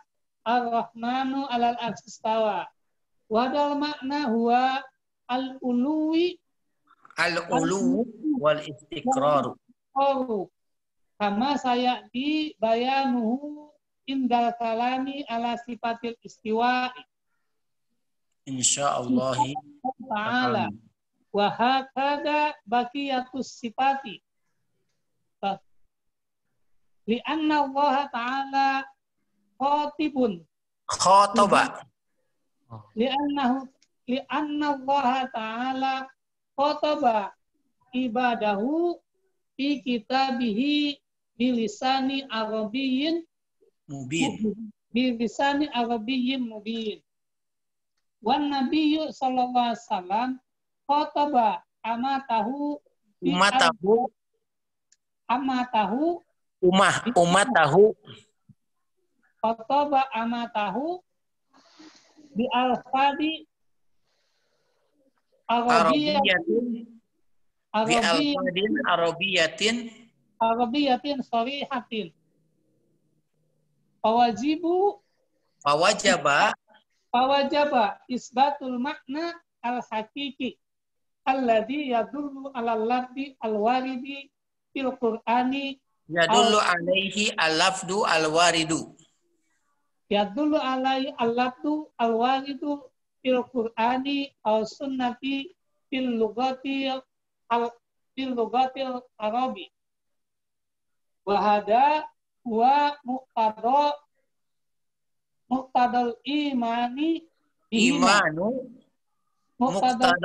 [SPEAKER 3] ar-rahmanu 'alal 'arsy istawa wa dal makna huwa al-uluwi
[SPEAKER 2] Al-ulu wal istiqraru.
[SPEAKER 3] kama saya di bayanuhu indal kalami ala sifatil istiwa
[SPEAKER 2] Insyaallah
[SPEAKER 3] ta'ala wa hakada baqiyatus sifati li anna Allah ta'ala khatibun
[SPEAKER 2] Khotaba.
[SPEAKER 3] li anna Allah ta'ala khataba ibadahu fi kitabihi bilisani arabiyyin
[SPEAKER 2] Mubin.
[SPEAKER 3] bilisani arabiyyin mubin. Wan nabiyyu sallallahu alaihi wasallam khataba amatahu
[SPEAKER 2] Umatahu.
[SPEAKER 3] khataba amatahu bi alfadi arabiyatin sharihatin fawajaba isbatul makna al-haqiqi alladhi yadullu ala lafzi al-waridi fil Qur'ani
[SPEAKER 2] Yadullu alaihi al-lafdu al-waridu.
[SPEAKER 3] yadullu alaihi al-lafzu al-waridu fil Qur'ani aw sunnati fil lugatil arabi wa hada wa muqtadal imani
[SPEAKER 2] Muqtadal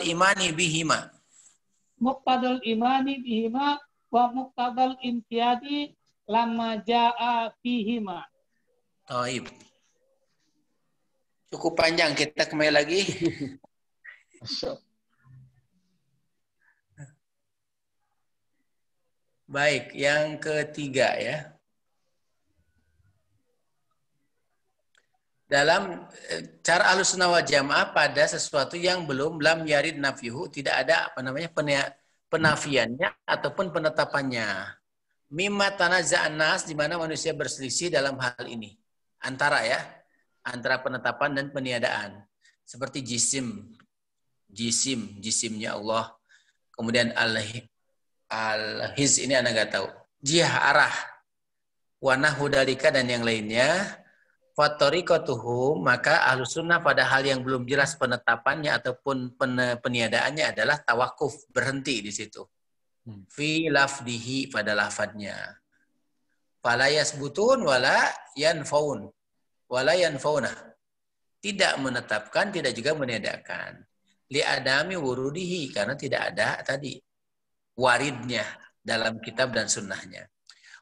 [SPEAKER 2] imani bihima.
[SPEAKER 3] Muqtadal imani bihima wa muqtadal intiyadi lama jaa fihima.
[SPEAKER 2] Taib. Cukup panjang, kita kembali lagi. Baik, yang ketiga ya. Dalam cara Ahlussunnah wal Jamaah pada sesuatu yang belum lam yarid nafyuhu, tidak ada penafiannya ataupun penetapannya. Mimma tanazza'an nas, di mana manusia berselisih dalam hal ini. Antara penetapan dan peniadaan. Seperti jisimnya Allah. Kemudian al-hiz ini Anda nggak tahu. Jihah, arah, wanahu dalika dan yang lainnya. Fatoriqatuhum, maka Ahlussunnah pada hal yang belum jelas penetapannya ataupun peniadaannya adalah tawakuf, berhenti di situ. Fi lafdihi, pada lafadnya. Fala yasbutun wala yanfaun. Wala yanfauna. Tidak menetapkan, tidak juga meniadakan. Li adami wurudihi, karena tidak ada tadi waridnya dalam kitab dan sunnahnya.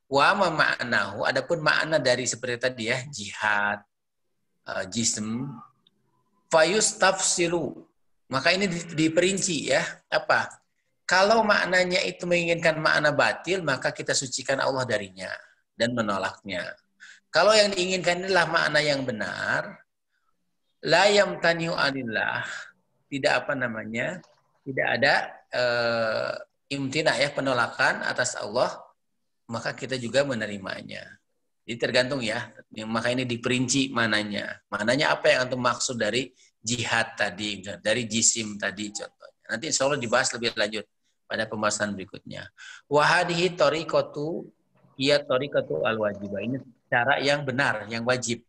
[SPEAKER 2] Wa ma ma'nahu, adapun makna dari seperti tadi ya, jihad, jism, fayus tafsilu, maka ini diperinci ya, apa? Kalau maknanya itu menginginkan makna batil, maka kita sucikan Allah darinya dan menolaknya. Kalau yang diinginkan adalah makna yang benar, la yamtani'u anillah, tidak tidak ada imtina ya, penolakan atas Allah, maka kita juga menerimanya. Jadi tergantung ya, maka ini diperinci mananya. Mananya apa yang antum maksud dari jihad tadi, dari jisim tadi contohnya. Nanti insya Allah dibahas lebih lanjut pada pembahasan berikutnya. Wahadihi tariqatu, ia tariqatu al-wajibah. Ini cara yang benar, yang wajib.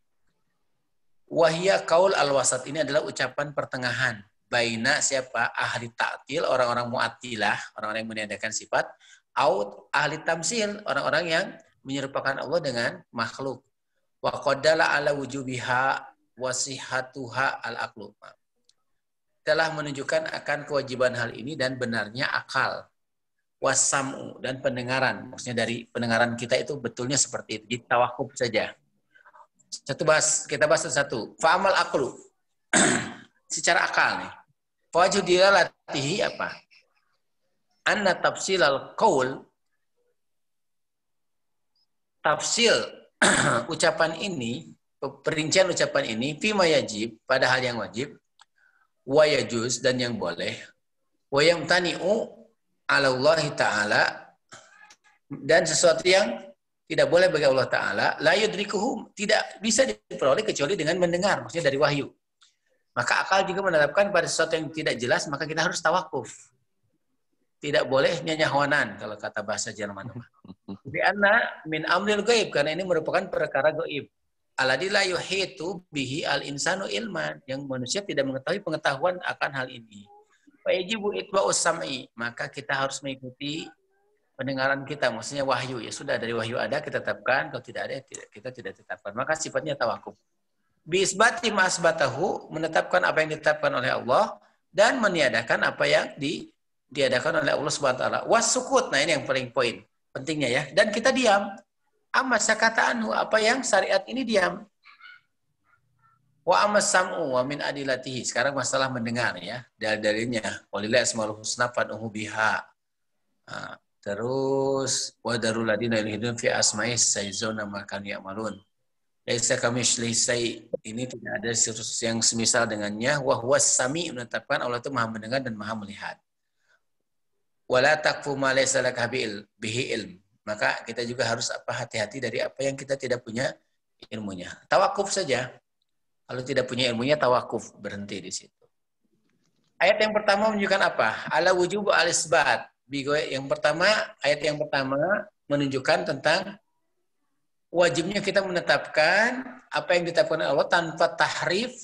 [SPEAKER 2] Wahia kaul al-wasat, ini adalah ucapan pertengahan. Baina siapa? Ahli ta'til, orang-orang mu'attilah, orang-orang yang meniadakan sifat. Ahli tamsil, orang-orang yang menyerupakan Allah dengan makhluk. Wa qaddala ala wujubiha wasihatuha al-aqlu. Telah menunjukkan akan kewajiban hal ini dan benarnya akal. Wasam'u, dan pendengaran. Maksudnya dari pendengaran kita itu betulnya seperti itu. Jadi tawakuf saja. Kita bahas satu. Fa'amal aqlu. Secara akal nih. Fawajhu dilalatihi apa? Anna tafsilal qaul, tafsil ucapan ini, perincian ucapan ini, fima yajib, pada hal yang wajib, wa yajuz, dan yang boleh, wa yamtani'u ala Allah Ta'ala, dan sesuatu yang tidak boleh bagi Allah Ta'ala, la yudrikuhum, tidak bisa diperoleh kecuali dengan mendengar, maksudnya dari wahyu. Maka akal juga menerapkan pada sesuatu yang tidak jelas, maka kita harus tawakuf. Tidak boleh nyanyahwanan kalau kata bahasa Jerman. Bi'anna min amril ghaib, karena ini merupakan perkara gaib. Alladzi la yuhitu bihi al-insanu ilman, yang manusia tidak mengetahui pengetahuan akan hal ini. Fa yajibu itba'us sam'i, maka kita harus mengikuti pendengaran kita, maksudnya wahyu. Ya sudah, dari wahyu ada kita tetapkan, kalau tidak ada kita tidak tetapkan. Maka sifatnya tawakuf. Bi isbati ma asbatahu, menetapkan apa yang ditetapkan oleh Allah dan meniadakan apa yang diadakan oleh Allah Subhanahu wa taala. Wasukut, nah ini yang paling poin pentingnya ya. Dan kita diam. Amma sakata anhu, apa yang syariat ini diam. Wa amas sam'u wa min adilatihi. Sekarang masalah mendengar ya. Dalil-dalilnya. Walillahi asmaul husna fad'uhu biha. Terus wa darul ladina yulhidun fi asma'i sayzuna ma kanu ya'malun. Laisa kamitslihi syai'. Ini tidak ada sesuatu yang semisal dengannya. Wa huwas sami', menetapkan Allah itu Maha mendengar dan Maha melihat. Wala taqfu ma laysa laka bihi ilm. Maka kita juga harus hati-hati dari apa yang kita tidak punya ilmunya. Tawakuf saja. Kalau tidak punya ilmunya, tawakuf, berhenti di situ. Ayat yang pertama menunjukkan apa? Ala wujubu al-isbat. Yang pertama, ayat yang pertama menunjukkan tentang wajibnya kita menetapkan apa yang ditetapkan oleh Allah tanpa tahrif,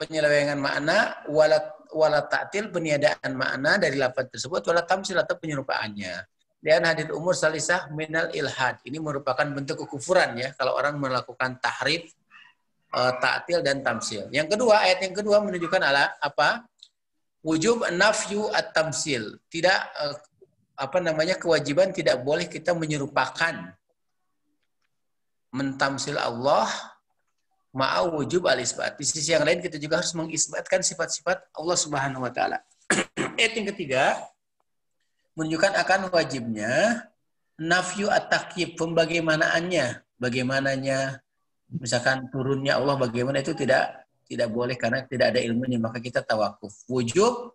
[SPEAKER 2] penyelewengan makna, wala ta'til, peniadaan makna dari lafaz tersebut, wala tamsil atau penyerupaannya. Dan hadir umur salisah minal ilhad. Ini merupakan bentuk kekufuran ya kalau orang melakukan tahrif, ta'til dan tamsil. Yang kedua, ayat yang kedua menunjukkan apa? Wujub nafyu at-tamsil. Tidak kewajiban tidak boleh kita menyerupakan, mentamsil Allah ma'a wujub al-isbat. Di sisi yang lain kita juga harus mengisbatkan sifat-sifat Allah Subhanahu wa taala. Ayat yang ketiga menunjukkan akan wajibnya nafyu at-takyib, pembagaimanaannya, bagaimananya misalkan turunnya Allah bagaimana itu tidak boleh karena tidak ada ilmunya, maka kita tawakuf. Wujub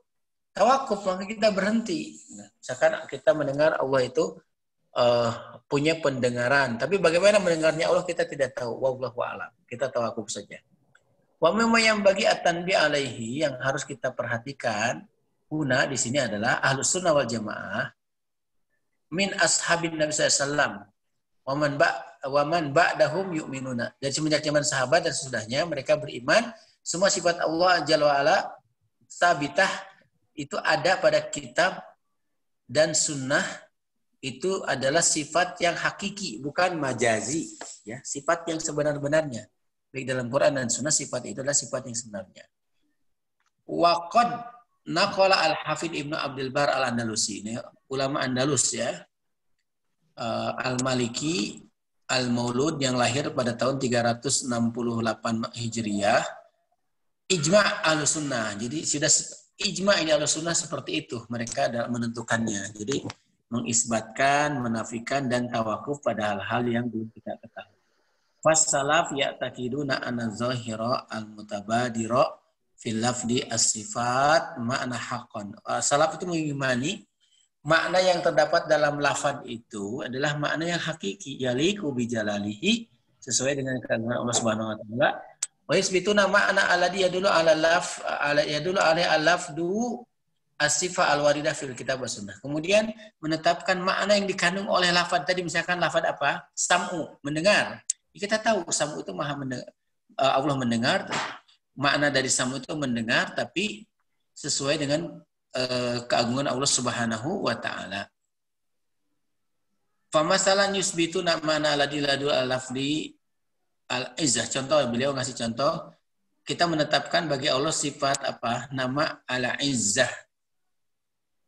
[SPEAKER 2] tawakuf, maka kita berhenti. Misalkan kita mendengar Allah itu punya pendengaran, tapi bagaimana mendengarnya Allah kita tidak tahu. Wallahu a'lam. Kita tawakuf saja. Wa mimma yang bagi at-tanbi alaihi yang harus kita perhatikan guna di sini adalah Ahlus Sunnah wal Jamaah min ashabin Nabi sallallahu alaihi wasallam wa man ba'dahum yu'minuna. Dari semenjak zaman sahabat dan sesudahnya mereka beriman semua sifat Allah Jalla wa ala sabitah itu ada pada kitab dan sunnah, itu adalah sifat yang hakiki, bukan majazi, ya, sifat yang sebenar-benarnya. Baik dalam Quran dan sunnah sifat itu adalah sifat yang sebenarnya. Wa qad naqala al-Hafidz Ibnu Abdul Bar al-Andalusi, ini ulama Andalus ya. Al-Maliki Al-Maulud yang lahir pada tahun 368 Hijriah. Ijma' Ahlussunnah. Jadi sudah ijma' ini Ahlussunnah seperti itu. Mereka dalam menentukannya. Jadi mengisbatkan, menafikan, dan tawakuf pada hal-hal yang belum kita ketahui. Fas-salaf ya'takiduna anna zahira al-mutabadira fil lafdi as-sifat ma'na haqqan. Salaf itu mengimani makna yang terdapat dalam lafaz itu adalah makna yang hakiki, yaliqu bi jalalihi, sesuai dengan keagungan Allah Subhanahu wa taala. Wa yasbituna ma'na alladhi yadullu ala al-lafdu as-sifah al-waridah fil kitab was sunnah. Kemudian menetapkan makna yang dikandung oleh lafaz tadi, misalkan lafaz apa? Sam'u, mendengar. Kita tahu sam'u itu maha mendengar, Allah mendengar. Makna dari sam'u itu mendengar, tapi sesuai dengan keagungan Allah Subhanahu wa taala. Famasalan yusbitu ma'na alladhi ladu al-lafdi al-izzah. Contoh, beliau ngasih contoh, kita menetapkan bagi Allah sifat apa? Nama al-izzah.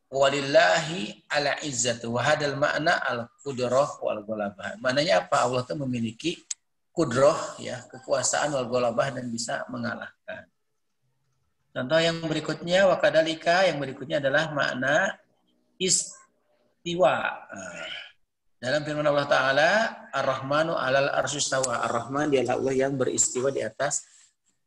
[SPEAKER 2] Walillahi al-izzatu wa hadal ma'na al-qudrah wal ghalabah. Maknanya apa? Allah itu memiliki kudrah, ya, kekuasaan wal ghalabah, dan bisa mengalahkan. Contoh yang berikutnya, wakadalika, yang berikutnya adalah makna istiwa. Dalam firman Allah Ta'ala, Ar-Rahmanu alal arsyistawa. Ar-Rahman dialah Allah yang beristiwa di atas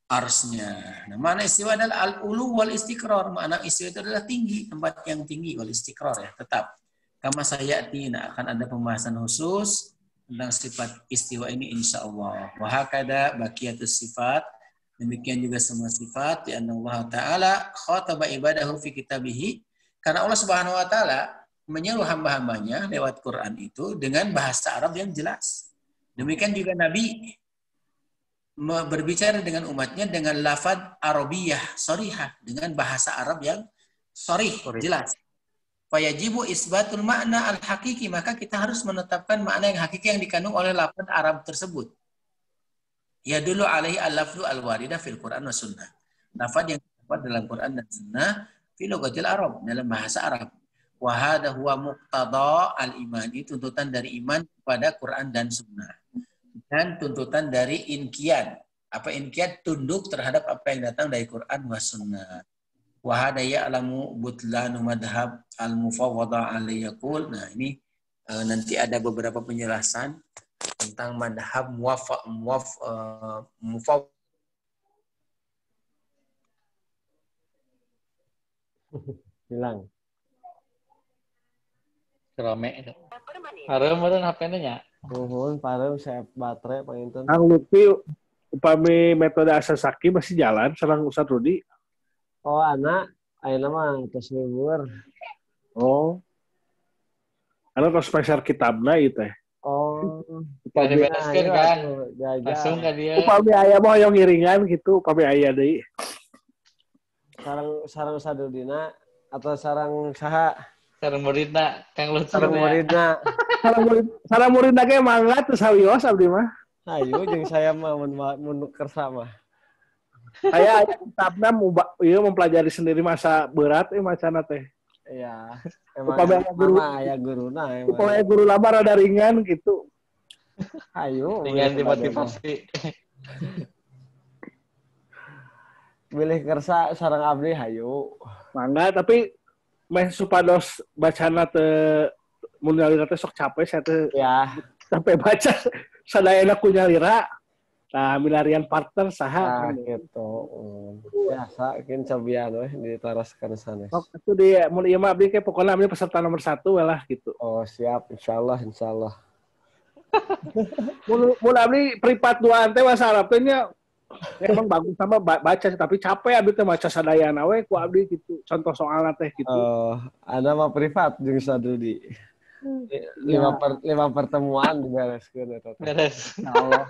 [SPEAKER 2] arsnya. Nah, makna istiwa adalah al-ulu wal istiqrar. Makna istiwa itu adalah tinggi, tempat yang tinggi, wal istiqrar, ya, tetap. Kama sayati, akan ada pembahasan khusus tentang sifat istiwa ini insya Allah. Wa hakada baqiyatus sifat. Demikian juga semua sifat, ya Allah Ta'ala khataba ibadahu fi kitabihi, karena Allah Subhanahu wa taala menyuruh hamba-hambanya lewat Quran itu dengan bahasa Arab yang jelas. Demikian juga Nabi berbicara dengan umatnya dengan lafaz Arabiyah sharihah, dengan bahasa Arab yang sharih, jelas. Fayajibu isbatul makna al-hakiki, maka kita harus menetapkan makna yang hakiki yang dikandung oleh lafaz Arab tersebut. Ya dulu alaihi al-lafzu al-warida fil Quran wa sunnah. Lafaz yang terdapat dalam Quran dan sunnah fil lughatil Arab, dalam bahasa Arab. Wa hadha huwa muqtada al-iman, itu tuntutan dari iman kepada Quran dan sunnah. Dan tuntutan dari inqiyad. Apa inqiyad? Tunduk terhadap apa yang datang dari Quran wa sunnah. Wa hadha ya'lamu butlanu madhab al-mufawwadah alayaqul. Nah, ini nanti ada beberapa penjelasan tentang madhab mufawwadah.
[SPEAKER 1] Hilang.
[SPEAKER 4] Rame. Harum meureun HP-nya.
[SPEAKER 1] Nuhun, parem saya baterai panginten.
[SPEAKER 5] Kang Lutfi upami metode Asasaki masih jalan sareng Ustaz Rudi.
[SPEAKER 1] Oh, anak ayeuna mah tos libur.
[SPEAKER 5] Oh. Anu tos spesial kitabna ieu teh.
[SPEAKER 1] Oh,
[SPEAKER 4] Kita dibereskeun kan. Langsung ka dia.
[SPEAKER 5] Upami aya mah hoyong ngiringan gitu, upami aya deui.
[SPEAKER 1] Sarang sadudina atau sarang saha?
[SPEAKER 4] Sareng muridna Kang Lutfi.
[SPEAKER 1] Sarang muridna.
[SPEAKER 5] Sareng muridna ge mangga teu sawios abdi mah.
[SPEAKER 1] Ayo jeung saya mah mun kersa mah.
[SPEAKER 5] Aya kitabna ieu mempelajari sendiri masa berat macana teh.
[SPEAKER 1] Iya. Emang aya guruna emang.
[SPEAKER 5] Upaya guru lama rada ringan gitu.
[SPEAKER 1] Ayo.
[SPEAKER 4] Ringan dimotivasi.
[SPEAKER 1] bilih kersa sareng abdi hayu.
[SPEAKER 5] Mangga tapi meh supados bacana teu mun nyalira teh sok capek saya teh
[SPEAKER 1] Ya.
[SPEAKER 5] sampai baca sadayana ku nyalira. Nah, milarian partner saha
[SPEAKER 1] Nah, gitu. Biasa kin cobian weh ditaroskeun sanes.
[SPEAKER 5] Sok itu di mun ieu mah abdi ke pokona abdi peserta nomor 1 we lah gitu.
[SPEAKER 1] Oh, siap insyaallah insyaallah.
[SPEAKER 5] Mun abdi privat duaan teh wasarap teh nya emang bagus sama baca tapi capek abdi teh maca sadayana we ku abdi gitu. Contoh soalna teh gitu.
[SPEAKER 1] Oh, Anda mah privat jeung Sadudi. Lima pertemuan dibereskeun eta.
[SPEAKER 4] Beres.
[SPEAKER 5] Insyaallah.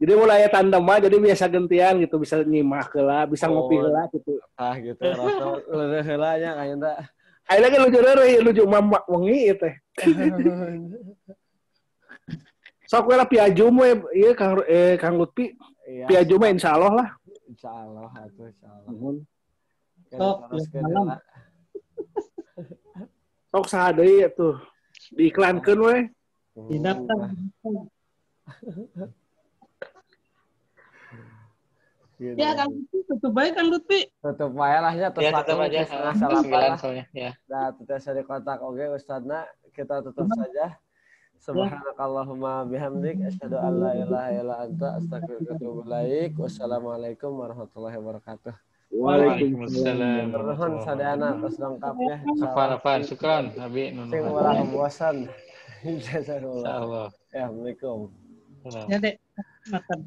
[SPEAKER 5] Jadi mulai tandem mah jadi biasa gentian gitu, bisa nyimak heula, bisa ngopi heula gitu.
[SPEAKER 1] Ah gitu rasa leureuh heula nya ka Indra.
[SPEAKER 5] Ayeuna ge lucu mamak wengi ieu teh. Sok we lah piajum we ieu Kang Lutfi.
[SPEAKER 1] Iya.
[SPEAKER 5] Piajum mah insyaallah lah.
[SPEAKER 1] Insyaallah atuh insyaallah.
[SPEAKER 5] Nuhun.
[SPEAKER 1] Sok
[SPEAKER 5] Sok saha deui atuh. Diiklankeun we.
[SPEAKER 3] Didaftar. Ya, Kang Lutfi, tutup baik Kang Lutfi.
[SPEAKER 1] Tutup wae lah nya
[SPEAKER 4] Ya, tutup aja. Sembilan soalnya. Ya.
[SPEAKER 1] Nah, tutup di kontak oke Ustadna, kita tutup saja. Subhanakallahumma bihamdik asyhadu an la ilaha illa anta astaghfiruka wa atubu ilaik. Wassalamualaikum warahmatullahi wabarakatuh.
[SPEAKER 4] Waalaikumsalam.
[SPEAKER 1] Nuhun sadayana atas lengkapnya.
[SPEAKER 4] Afan, syukran. Abi
[SPEAKER 1] Sing
[SPEAKER 4] nunuh.
[SPEAKER 1] ulah bosan. Jazakallah.
[SPEAKER 4] Insyaallah.
[SPEAKER 1] Ya, Assalamualaikum.
[SPEAKER 3] Ya, Dek. Makan.